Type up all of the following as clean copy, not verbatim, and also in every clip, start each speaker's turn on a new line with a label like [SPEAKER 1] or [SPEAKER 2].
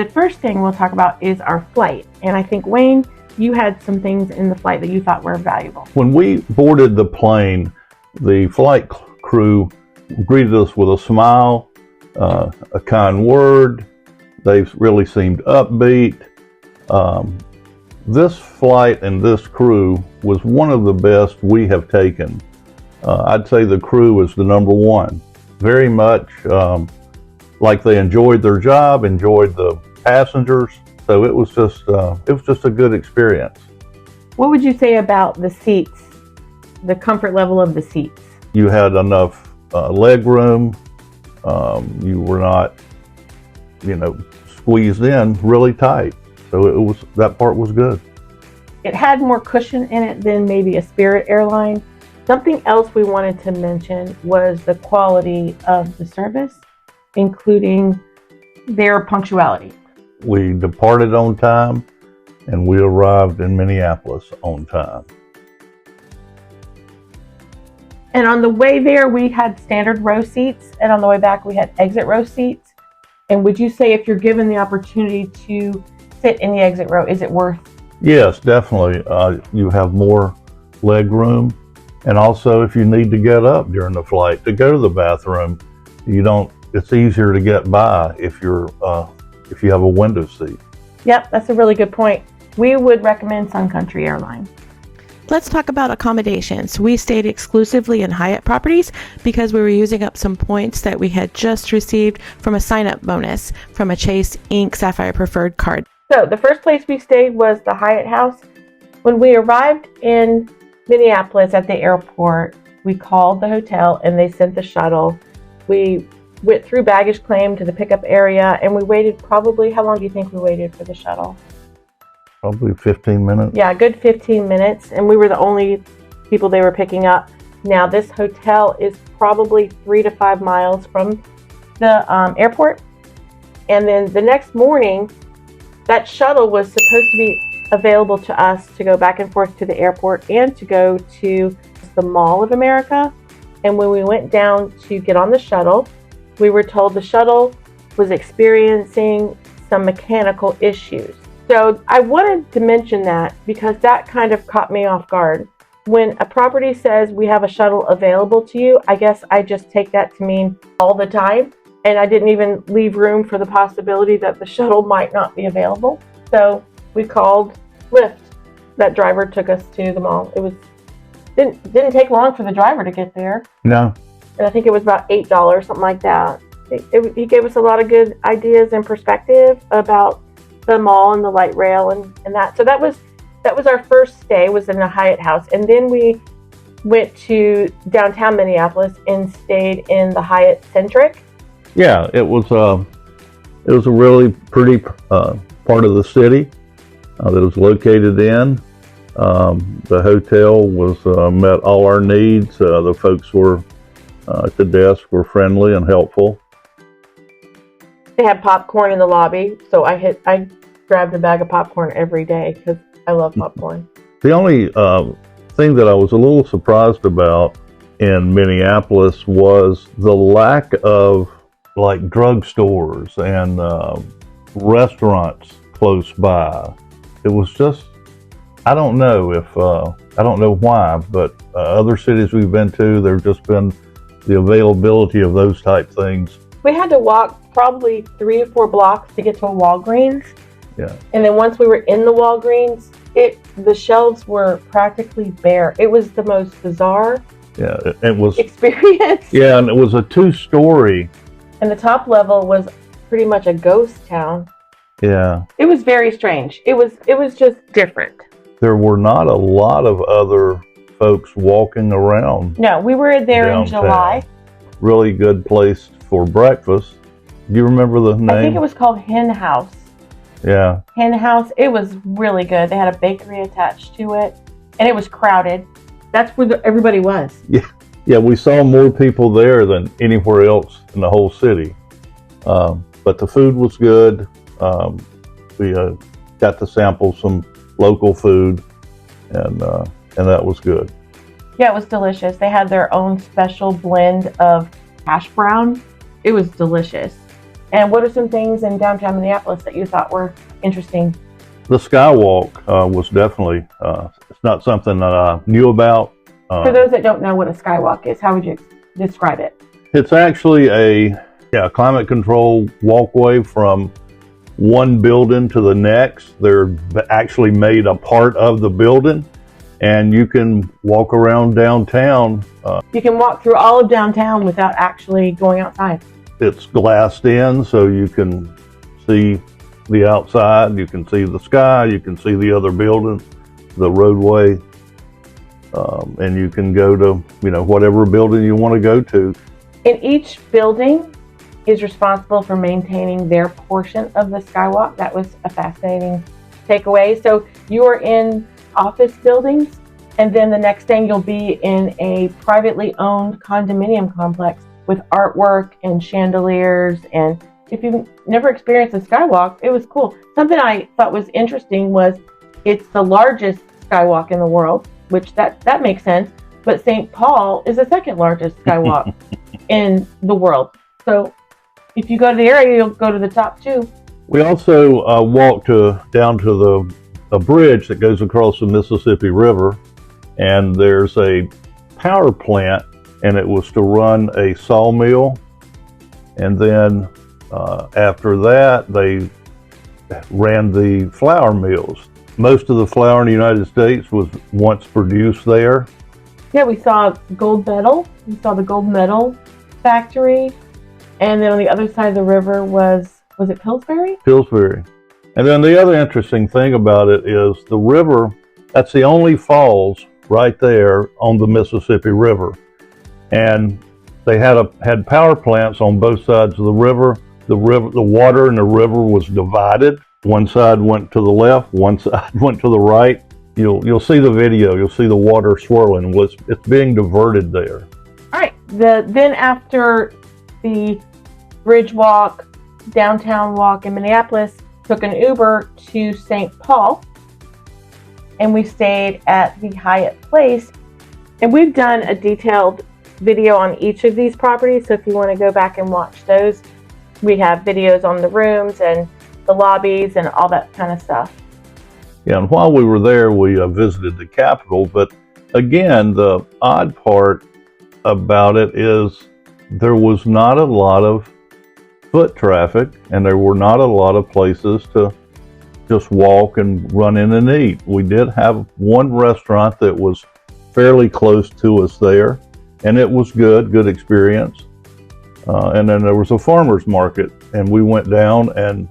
[SPEAKER 1] The first thing we'll talk about is our flight. And I think, Wayne, you had some things in the flight that you thought were valuable.
[SPEAKER 2] When we boarded the plane, the flight crew greeted us with a smile, a kind word. They really seemed upbeat. This flight and this crew was one of the best we have taken. I'd say the crew is the number one. Very much like they enjoyed their job, enjoyed the passengers. So it was just a good experience.
[SPEAKER 1] What would you say about the seats, the comfort level of the seats?
[SPEAKER 2] You had enough leg room. You were not, squeezed in really tight. So that part was good.
[SPEAKER 1] It had more cushion in it than maybe a Spirit airline. Something else we wanted to mention was the quality of the service, including their punctuality.
[SPEAKER 2] We departed on time and we arrived in Minneapolis on time.
[SPEAKER 1] And on the way there, we had standard row seats, and on the way back, we had exit row seats. And would you say if you're given the opportunity to sit in the exit row, is it worth?
[SPEAKER 2] Yes, definitely. You have more leg room. And also, if you need to get up during the flight to go to the bathroom, it's easier to get by if you have a window seat.
[SPEAKER 1] Yep, that's a really good point. We would recommend Sun Country Airline.
[SPEAKER 3] Let's talk about accommodations. We stayed exclusively in Hyatt properties because we were using up some points that we had just received from a sign-up bonus from a Chase Ink Sapphire Preferred card.
[SPEAKER 1] So the first place we stayed was the Hyatt House. When we arrived in Minneapolis at the airport, we called the hotel and they sent the shuttle. We went through baggage claim to the pickup area and we waited probably, how long do you think we waited for the shuttle?
[SPEAKER 2] Probably 15 minutes.
[SPEAKER 1] Yeah, a good 15 minutes. And we were the only people they were picking up. Now, this hotel is probably 3 to 5 miles from the airport. And then the next morning, that shuttle was supposed to be available to us to go back and forth to the airport and to go to the Mall of America. And when we went down to get on the shuttle, we were told the shuttle was experiencing some mechanical issues. So I wanted to mention that because that kind of caught me off guard. When a property says we have a shuttle available to you, I guess I just take that to mean all the time. And I didn't even leave room for the possibility that the shuttle might not be available. So we called Lyft. That driver took us to the mall. It didn't take long for the driver to get there.
[SPEAKER 2] No.
[SPEAKER 1] And I think it was about $8, something like that. He gave us a lot of good ideas and perspective about the mall and the light rail and that. So that was our first stay, was in the Hyatt House. And then we went to downtown Minneapolis and stayed in the Hyatt Centric.
[SPEAKER 2] Yeah, it was a really pretty part of the city that it was located in. The hotel met all our needs. The folks were at the desk were friendly and helpful.
[SPEAKER 1] They had popcorn in the lobby, so I grabbed a bag of popcorn every day because I love popcorn.
[SPEAKER 2] The only thing that I was a little surprised about in Minneapolis was the lack of like drugstores and restaurants close by. It was just, I don't know why, but other cities we've been to, there's just been the availability of those type things.
[SPEAKER 1] We had to walk probably 3 or 4 blocks to get to a Walgreens.
[SPEAKER 2] Yeah.
[SPEAKER 1] And then once we were in the Walgreens, the shelves were practically bare. It was the most bizarre experience.
[SPEAKER 2] Yeah, and it was a 2-story.
[SPEAKER 1] And the top level was pretty much a ghost town.
[SPEAKER 2] Yeah.
[SPEAKER 1] It was very strange. It was just different.
[SPEAKER 2] There were not a lot of other folks walking around.
[SPEAKER 1] No, we were there
[SPEAKER 2] downtown.
[SPEAKER 1] In July.
[SPEAKER 2] Really good place for breakfast. Do you remember the name?
[SPEAKER 1] I think it was called Hen House.
[SPEAKER 2] Yeah.
[SPEAKER 1] Hen House. It was really good. They had a bakery attached to it, and it was crowded. That's where everybody was.
[SPEAKER 2] Yeah, we saw more people there than anywhere else in the whole city. But the food was good. We got to sample some local food, and that was good.
[SPEAKER 1] Yeah, it was delicious. They had their own special blend of hash brown. It was delicious. And what are some things in downtown Minneapolis that you thought were interesting?
[SPEAKER 2] The Skywalk was definitely, it's not something that I knew about.
[SPEAKER 1] For those that don't know what a skywalk is, how would you describe it?
[SPEAKER 2] It's actually a climate control walkway from one building to the next. They're actually made a part of the building, and you can walk around downtown.
[SPEAKER 1] You can walk through all of downtown without actually going outside.
[SPEAKER 2] It's glassed in, so you can see the outside, you can see the sky, you can see the other buildings, the roadway, and you can go to, whatever building you want to go to.
[SPEAKER 1] And each building is responsible for maintaining their portion of the skywalk. That was a fascinating takeaway. So you are in office buildings, and then the next thing you'll be in a privately owned condominium complex with artwork and chandeliers. And if you've never experienced a skywalk, it was cool. Something I thought was interesting was it's the largest skywalk in the world, which that makes sense. But St. Paul is the second largest skywalk in the world. So if you go to the area, you'll go to the top two.
[SPEAKER 2] We also walked down to a bridge that goes across the Mississippi River, and there's a power plant, and it was to run a sawmill. And then after that, they ran the flour mills. Most of the flour in the United States was once produced there.
[SPEAKER 1] Yeah, we saw gold medal. We saw the gold medal factory. And then on the other side of the river was it Pillsbury?
[SPEAKER 2] Pillsbury. And then the other interesting thing about it is the river, that's the only falls right there on the Mississippi River. And they had power plants on both sides of the river. The water in the river was divided. One side went to the left, one side went to the right. You'll see the video. You'll see the water swirling. It's being diverted there.
[SPEAKER 1] All right. Then after the bridge walk, downtown walk in Minneapolis, took an Uber to St. Paul, and we stayed at the Hyatt Place. And we've done a detailed video on each of these properties, so if you want to go back and watch those, we have videos on the rooms and the lobbies and all that kind of stuff.
[SPEAKER 2] Yeah, and while we were there, we visited the Capitol. But again, the odd part about it is there was not a lot of foot traffic, and there were not a lot of places to just walk and run in and eat. We did have one restaurant that was fairly close to us there, and it was good experience. And then there was a farmer's market, and we went down and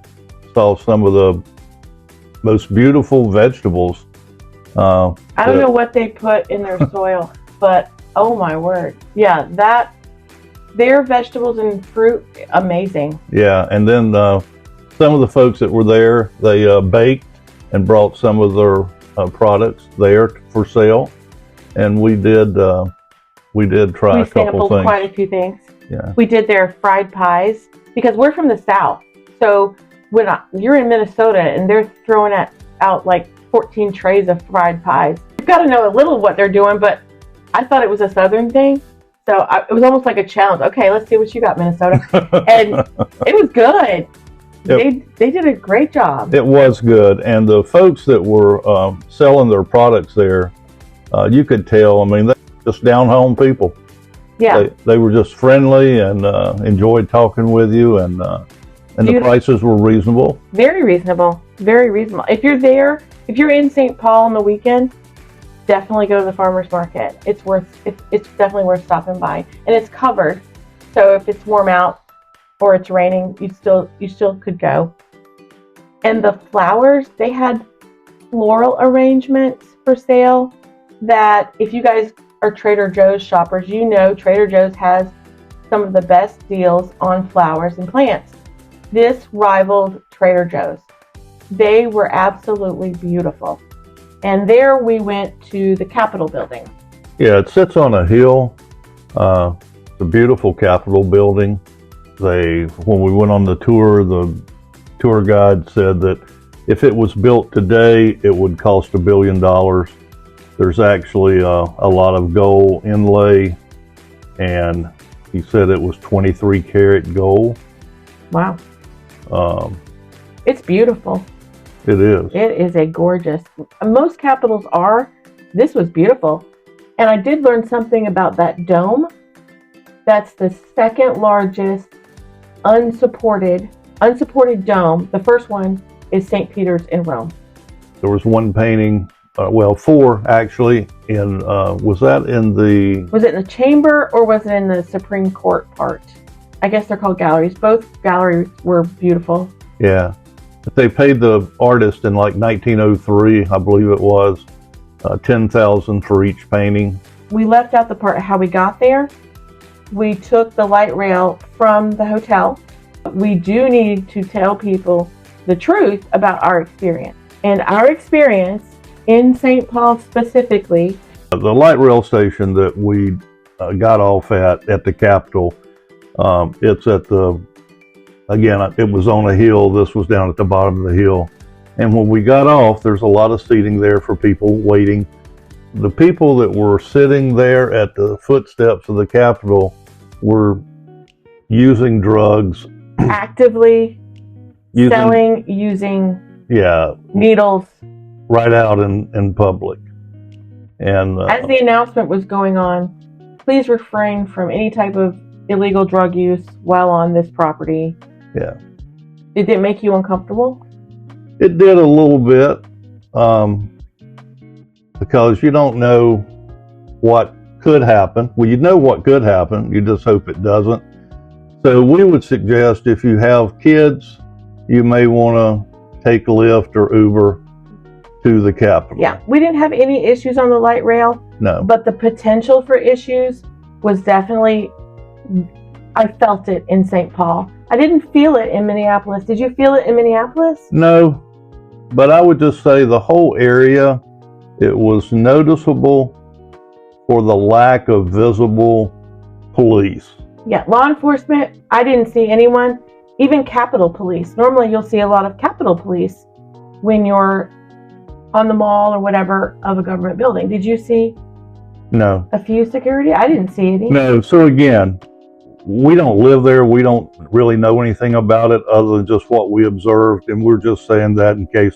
[SPEAKER 2] saw some of the most beautiful vegetables.
[SPEAKER 1] I don't know what they put in their soil, but oh my word. Yeah, their vegetables and fruit, amazing.
[SPEAKER 2] Yeah, and then some of the folks that were there, they baked and brought some of their products there for sale, and we did try a couple things. We sampled
[SPEAKER 1] quite a few things.
[SPEAKER 2] Yeah.
[SPEAKER 1] We did their fried pies because we're from the South. So when you're in Minnesota and they're throwing out like 14 trays of fried pies, you've got to know a little what they're doing, but I thought it was a Southern thing. So it was almost like a challenge. Okay, let's see what you got, Minnesota. And it was good. They did a great job.
[SPEAKER 2] It was good. And the folks that were selling their products there, you could tell, I mean, they're just down-home people.
[SPEAKER 1] Yeah.
[SPEAKER 2] They were just friendly and enjoyed talking with you, and the prices were reasonable.
[SPEAKER 1] Very reasonable. Very reasonable. If you're there, if you're in St. Paul on the weekend, definitely go to the farmer's market. It's definitely worth stopping by, and it's covered. So if it's warm out or it's raining, you still could go. And the flowers, they had floral arrangements for sale that if you guys are Trader Joe's shoppers, you know Trader Joe's has some of the best deals on flowers and plants. This rivaled Trader Joe's. They were absolutely beautiful. And there we went to the Capitol building.
[SPEAKER 2] Yeah, it sits on a hill. It's a beautiful Capitol building. When we went on the tour, the tour guide said that if it was built today, it would cost $1 billion. There's actually a lot of gold inlay, and he said it was 23 karat gold.
[SPEAKER 1] Wow. It's beautiful.
[SPEAKER 2] It is.
[SPEAKER 1] It is a gorgeous. Most capitals are. This was beautiful. And I did learn something about that dome. That's the second largest unsupported dome. The first one is St. Peter's in Rome.
[SPEAKER 2] There was one painting, four actually, was it in the
[SPEAKER 1] chamber or was it in the Supreme Court part? I guess they're called galleries. Both galleries were beautiful.
[SPEAKER 2] Yeah. They paid the artist in like 1903, I believe it was, $10,000 for each painting.
[SPEAKER 1] We left out the part of how we got there. We took the light rail from the hotel. We do need to tell people the truth about our experience. And our experience in St. Paul specifically.
[SPEAKER 2] The light rail station that we got off at the Capitol, it's at it was on a hill. This was down at the bottom of the hill. And when we got off, there's a lot of seating there for people waiting. The people that were sitting there at the footsteps of the Capitol were using drugs.
[SPEAKER 1] Actively selling, using needles.
[SPEAKER 2] Right out in public. And
[SPEAKER 1] as the announcement was going on, please refrain from any type of illegal drug use while on this property.
[SPEAKER 2] Yeah.
[SPEAKER 1] Did it make you uncomfortable?
[SPEAKER 2] It did a little bit, because you don't know what could happen. Well, you know what could happen. You just hope it doesn't. So we would suggest if you have kids, you may want to take Lyft or Uber to the Capitol.
[SPEAKER 1] Yeah, we didn't have any issues on the light rail.
[SPEAKER 2] No.
[SPEAKER 1] But the potential for issues was definitely, I felt it in St. Paul. I didn't feel it in Minneapolis. Did you feel it in Minneapolis?
[SPEAKER 2] No, but I would just say the whole area, it was noticeable for the lack of visible police.
[SPEAKER 1] Yeah, law enforcement, I didn't see anyone. Even Capitol Police. Normally you'll see a lot of Capitol Police when you're on the mall or whatever of a government building. Did you see a few security? I didn't see any.
[SPEAKER 2] No, so again, we don't live there. We don't really know anything about it other than just what we observed, and we're just saying that in case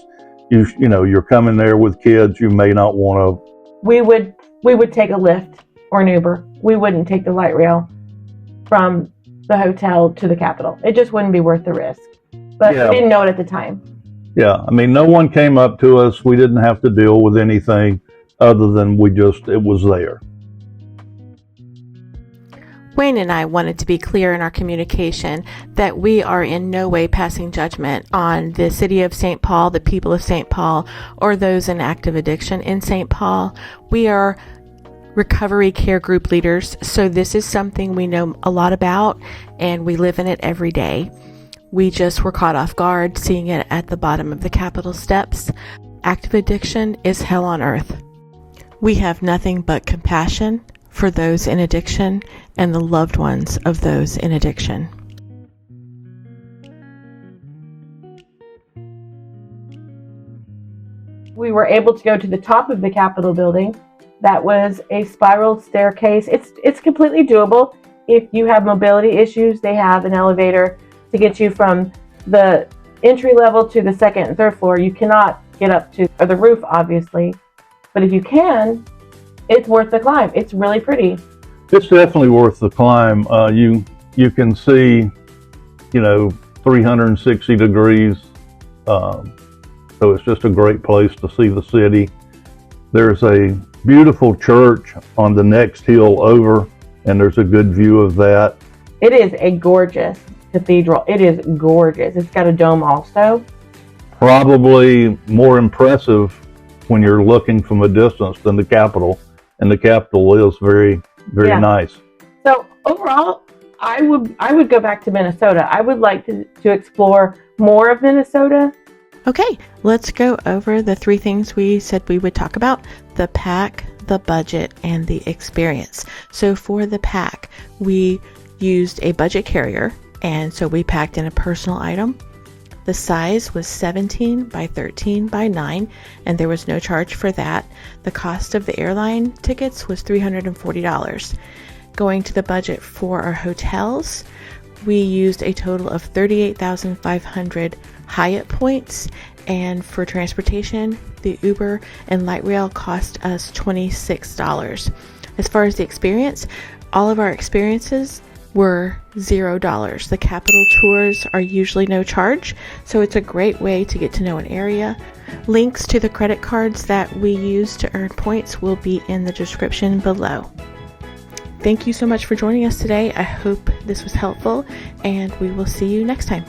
[SPEAKER 2] you're coming there with kids, you may not want to.
[SPEAKER 1] We would take a Lyft or an Uber. We wouldn't take the light rail from the hotel to the Capitol. It just wouldn't be worth the risk. But we didn't know it at the time.
[SPEAKER 2] Yeah, I mean, no one came up to us. We didn't have to deal with anything other than it was there.
[SPEAKER 3] Wayne and I wanted to be clear in our communication that we are in no way passing judgment on the city of St. Paul, the people of St. Paul, or those in active addiction in St. Paul. We are recovery care group leaders, so this is something we know a lot about, and we live in it every day. We just were caught off guard seeing it at the bottom of the Capitol steps. Active addiction is hell on earth. We have nothing but compassion for those in addiction and the loved ones of those in addiction.
[SPEAKER 1] We were able to go to the top of the Capitol building. That was a spiral staircase. It's completely doable. If you have mobility issues, they have an elevator to get you from the entry level to the second and third floor. You cannot get up to the roof, obviously, but if you can, it's worth the climb. It's really pretty.
[SPEAKER 2] It's definitely worth the climb. You can see, 360 degrees. So it's just a great place to see the city. There's a beautiful church on the next hill over, and there's a good view of that.
[SPEAKER 1] It is a gorgeous cathedral. It is gorgeous. It's got a dome also.
[SPEAKER 2] Probably more impressive when you're looking from a distance than the Capitol, and the Capitol is very, very nice.
[SPEAKER 1] So overall, I would go back to Minnesota. I would like to explore more of Minnesota.
[SPEAKER 3] Okay, let's go over the three things we said we would talk about: the pack, the budget, and the experience. So for the pack, we used a budget carrier, and so we packed in a personal item. The size was 17 by 13 by 9, and there was no charge for that. The cost of the airline tickets was $340. Going to the budget for our hotels, we used a total of 38,500 Hyatt points, and for transportation, the Uber and light rail cost us $26. As far as the experience, all of our experiences were $0. The Capital tours are usually no charge, so it's a great way to get to know an area. Links to the credit cards that we use to earn points will be in the description below. Thank you so much for joining us today. I hope this was helpful, and we will see you next time.